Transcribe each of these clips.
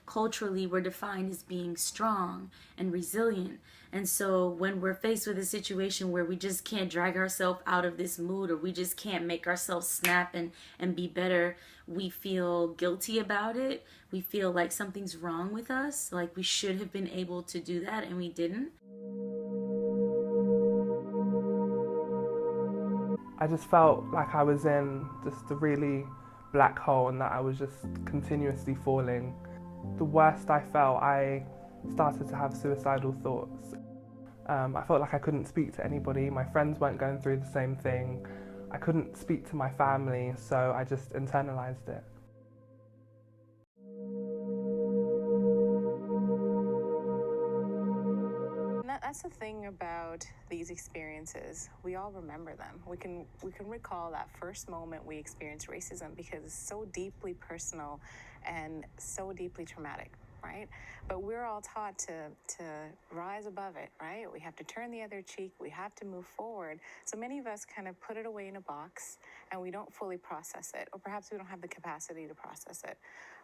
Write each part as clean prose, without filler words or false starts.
culturally we're defined as being strong and resilient. And so when we're faced with a situation where we just can't drag ourselves out of this mood, or we just can't make ourselves snap and be better, we feel guilty about it. We feel like something's wrong with us, like we should have been able to do that and we didn't. I just felt like I was in just a really black hole and that I was just continuously falling. The worst I felt, I started to have suicidal thoughts. I felt like I couldn't speak to anybody. My friends weren't going through the same thing. I couldn't speak to my family, so I just internalized it. That's the thing about these experiences. We all remember them. We can recall that first moment we experienced racism because it's so deeply personal and so deeply traumatic, right? But we're all taught to rise above it, right? We have to turn the other cheek. We have to move forward. So many of us kind of put it away in a box and we don't fully process it, or perhaps we don't have the capacity to process it.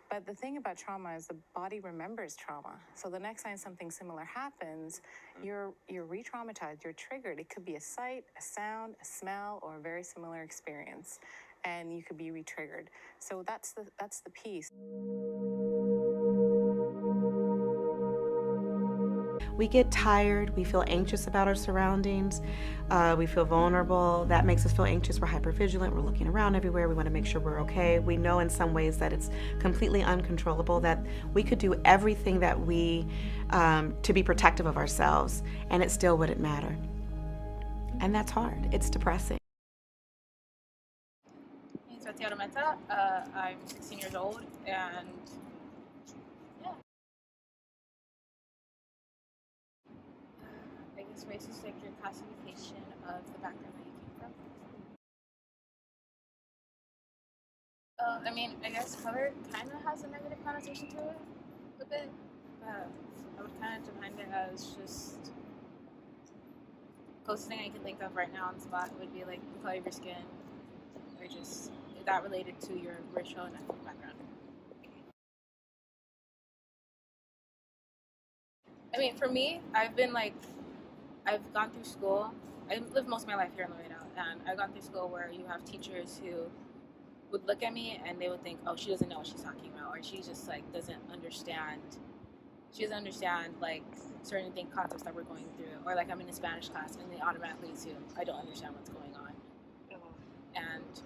But the thing about trauma is the body remembers trauma. So the next time something similar happens, you're re-traumatized, you're triggered. It could be a sight, a sound, a smell, or a very similar experience, and you could be re-triggered. So that's the piece. We get tired, we feel anxious about our surroundings, we feel vulnerable. That makes us feel anxious. We're hypervigilant, we're looking around everywhere, we want to make sure we're okay. We know in some ways that it's completely uncontrollable, that we could do everything that we, to be protective of ourselves, and it still wouldn't matter. And that's hard, it's depressing. I'm 16 years old, and I guess race is like your classification of the background that you came from. I mean, I guess color kind of has a negative connotation to it a bit. I would kind of define it as just closest thing I can think of right now on the spot would be like the color of your skin, or just that related to your racial and ethnic background. I mean, for me, I've gone through school. I lived most of my life here in the White House, and I've gone through school where you have teachers who would look at me and they would think, oh, she doesn't know what she's talking about, or she just like doesn't understand. She doesn't understand like certain concepts that we're going through, or like I'm in a Spanish class and they automatically assume I don't understand what's going on, and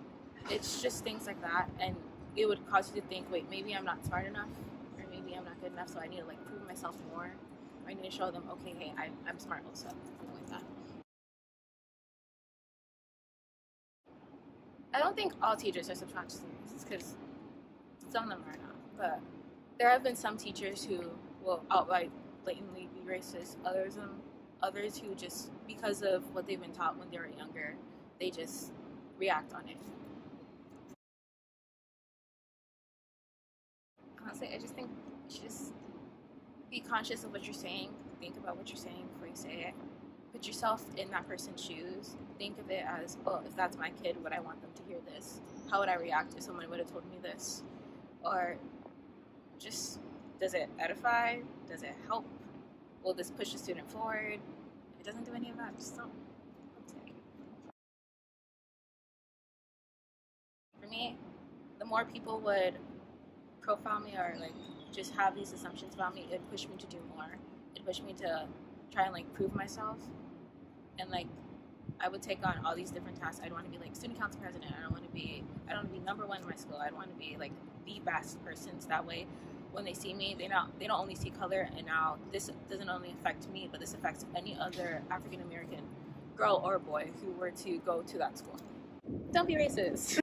it's just things like that, and it would cause you to think, wait, maybe I'm not smart enough, or maybe I'm not good enough, so I need to like prove myself more. I need to show them, okay, hey, I'm smart also, something like that. I don't think all teachers are subconsciously racist, because some of them are not, but there have been some teachers who will outright blatantly be racist, others who just, because of what they've been taught when they were younger, they just react on it. Honestly, I just think you should just be conscious of what you're saying, think about what you're saying before you say it, put yourself in that person's shoes, think of it as, oh, if that's my kid, would I want them to hear this? How would I react if someone would have told me this? Or just, does it edify? Does it help? Will this push the student forward? If it doesn't do any of that, just don't say. For me, the more people would profile me or like just have these assumptions about me, it pushed me to do more. It pushed me to try and like prove myself, and like I would take on all these different tasks. I don't want to be like student council president. I don't want to be number one in my school. I don't want to be like the best person. So that way, when they see me, they don't only see color, and now this doesn't only affect me, but this affects any other African American girl or boy who were to go to that school. Don't be racist.